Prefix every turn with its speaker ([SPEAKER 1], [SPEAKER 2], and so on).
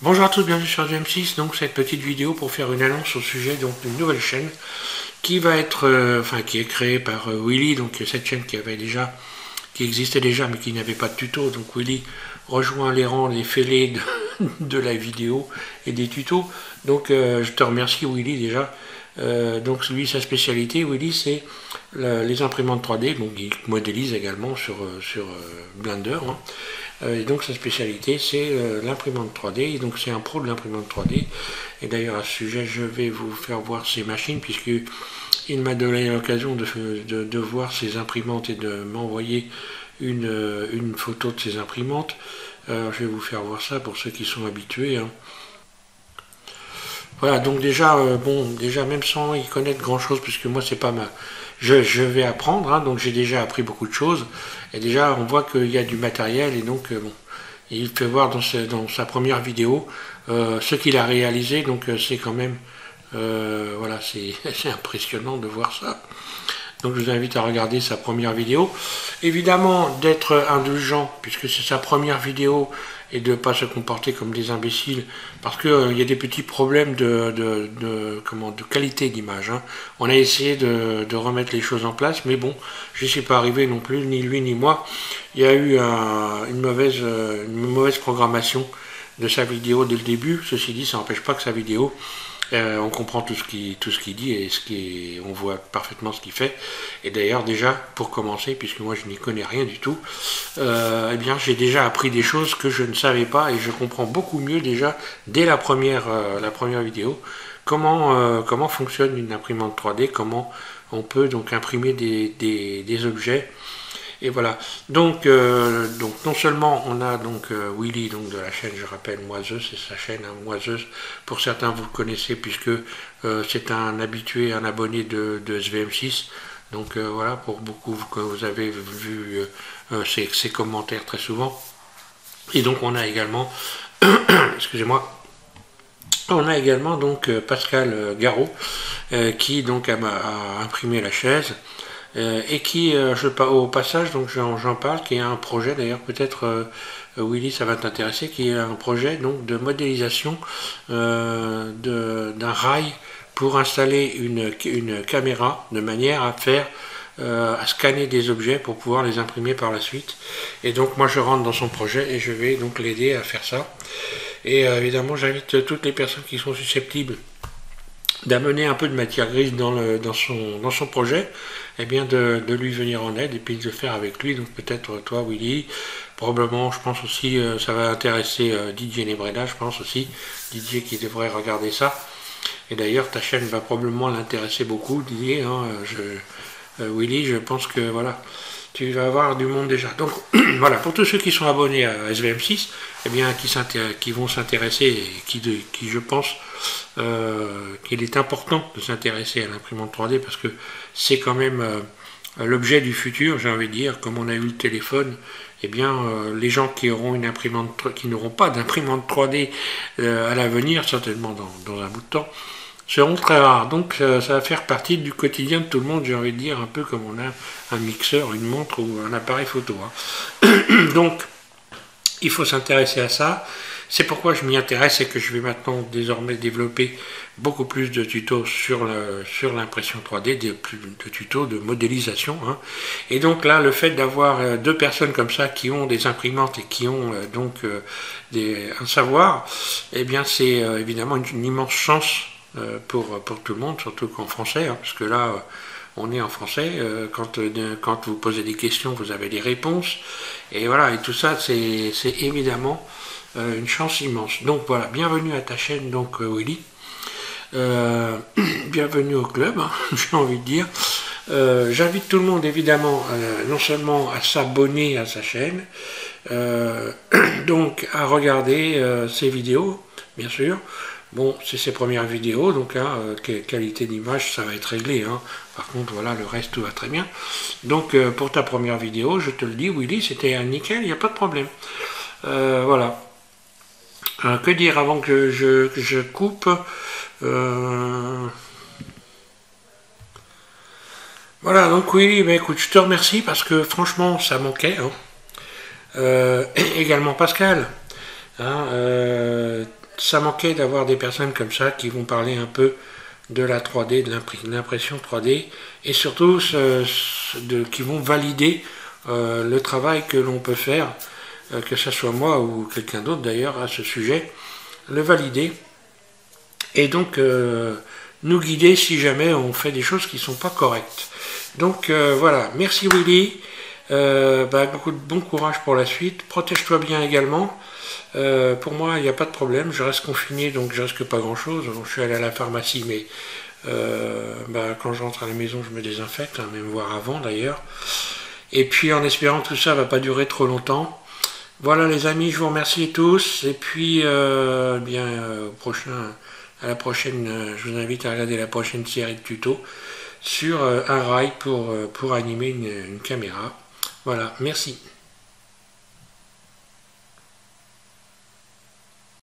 [SPEAKER 1] Bonjour à tous, bienvenue sur M6. Donc cette petite vidéo pour faire une annonce au sujet d'une nouvelle chaîne qui va être, qui est créée par Willy. Donc cette chaîne qui existait déjà mais qui n'avait pas de tuto. Donc Willy rejoint les rangs, les fêlés de la vidéo et des tutos. Donc je te remercie Willy déjà. Donc lui, sa spécialité, Willy, c'est les imprimantes 3D. Donc il modélise également sur Blender. Hein. Et donc sa spécialité c'est l'imprimante 3D, et donc c'est un pro de l'imprimante 3D. Et d'ailleurs à ce sujet je vais vous faire voir ses machines puisqu'il m'a donné l'occasion de voir ses imprimantes et de m'envoyer une photo de ses imprimantes. Alors je vais vous faire voir ça pour ceux qui sont habitués. Hein. Voilà, donc déjà, déjà même sans y connaître grand chose, puisque moi c'est pas ma. Je vais apprendre, hein, donc j'ai déjà appris beaucoup de choses. Et déjà, on voit qu'il y a du matériel, et donc bon, il fait voir dans sa première vidéo ce qu'il a réalisé, donc c'est quand même, voilà, c'est impressionnant de voir ça. Donc je vous invite à regarder sa première vidéo. Évidemment d'être indulgent puisque c'est sa première vidéo et de ne pas se comporter comme des imbéciles parce qu'il y a des petits problèmes de qualité d'image. Hein. On a essayé de remettre les choses en place mais bon, je ne suis pas arrivé non plus, ni lui ni moi. Il y a eu une mauvaise programmation de sa vidéo dès le début. Ceci dit, ça n'empêche pas que sa vidéo on comprend tout ce qu'il dit et on voit parfaitement ce qu'il fait. Et d'ailleurs déjà, pour commencer, puisque moi je n'y connais rien du tout, eh bien j'ai déjà appris des choses que je ne savais pas et je comprends beaucoup mieux déjà dès la première vidéo comment fonctionne une imprimante 3D, comment on peut donc imprimer des objets. Et voilà. Donc non seulement on a Willy donc de la chaîne, je rappelle Moiseuse, c'est sa chaîne hein, Moiseuse. Pour certains vous le connaissez puisque c'est un habitué, un abonné de SVM6. Donc voilà, pour beaucoup que vous avez vu ses commentaires très souvent. Et donc on a également, excusez-moi, on a également donc Pascal Garot qui donc a imprimé la chaise. Et qui, au passage, donc j'en parle, qui est un projet, d'ailleurs peut-être Willy ça va t'intéresser, qui est un projet donc de modélisation d'un rail pour installer une caméra de manière à faire à scanner des objets pour pouvoir les imprimer par la suite. Et donc moi je rentre dans son projet et je vais donc l'aider à faire ça. Et évidemment j'invite toutes les personnes qui sont susceptibles d'amener un peu de matière grise dans son projet, et bien de lui venir en aide et puis de le faire avec lui. Donc peut-être toi Willy, probablement je pense aussi ça va intéresser Didier Nebreda, je pense aussi, Didier qui devrait regarder ça. Et d'ailleurs ta chaîne va probablement l'intéresser beaucoup Didier, hein, Willy, je pense que voilà, tu vas avoir du monde déjà. Donc voilà, pour tous ceux qui sont abonnés à SVM6, eh bien, qui vont s'intéresser et qui je pense qu'il est important de s'intéresser à l'imprimante 3D parce que c'est quand même l'objet du futur, j'ai envie de dire, comme on a eu le téléphone, eh bien les gens qui auront une imprimante, qui n'auront pas d'imprimante 3D à l'avenir, certainement dans un bout de temps, seront très rares. Donc ça va faire partie du quotidien de tout le monde, j'ai envie de dire, un peu comme on a un mixeur, une montre ou un appareil photo. Hein. Donc il faut s'intéresser à ça. C'est pourquoi je m'y intéresse et que je vais maintenant désormais développer beaucoup plus de tutos sur l'impression 3D, de tutos de modélisation. Hein. Et donc là, le fait d'avoir deux personnes comme ça qui ont des imprimantes et qui ont un savoir, eh bien c'est évidemment une immense chance pour tout le monde, surtout qu'en français, hein, parce que là, on est en français, quand vous posez des questions, vous avez des réponses, et voilà, et tout ça, c'est évidemment une chance immense. Donc voilà, bienvenue à ta chaîne, donc Willy, bienvenue au club, hein, j'ai envie de dire. J'invite tout le monde, évidemment, non seulement à s'abonner à sa chaîne, donc à regarder ses vidéos, bien sûr. Bon, c'est ses premières vidéos, donc hein, qualité d'image, ça va être réglé. Hein. Par contre, voilà, le reste, tout va très bien. Donc, pour ta première vidéo, je te le dis, Willy, c'était nickel, il n'y a pas de problème. Voilà. Que dire avant que je coupe Voilà, donc Willy, bah, écoute, je te remercie parce que franchement, ça manquait. Hein. Également Pascal. Hein, ça manquait d'avoir des personnes comme ça qui vont parler un peu de la 3D, de l'impression 3D, et surtout qui vont valider le travail que l'on peut faire, que ce soit moi ou quelqu'un d'autre d'ailleurs à ce sujet, le valider, et donc nous guider si jamais on fait des choses qui ne sont pas correctes. Donc voilà, merci Willy, beaucoup de bon courage pour la suite, protège-toi bien également. Pour moi, il n'y a pas de problème, je reste confiné, donc je risque pas grand-chose. Je suis allé à la pharmacie, mais quand je rentre à la maison, je me désinfecte, hein, même voire avant d'ailleurs. Et puis en espérant que tout ça ne va pas durer trop longtemps. Voilà les amis, je vous remercie tous, et puis à la prochaine, je vous invite à regarder la prochaine série de tutos sur un rail pour animer une caméra. Voilà, merci.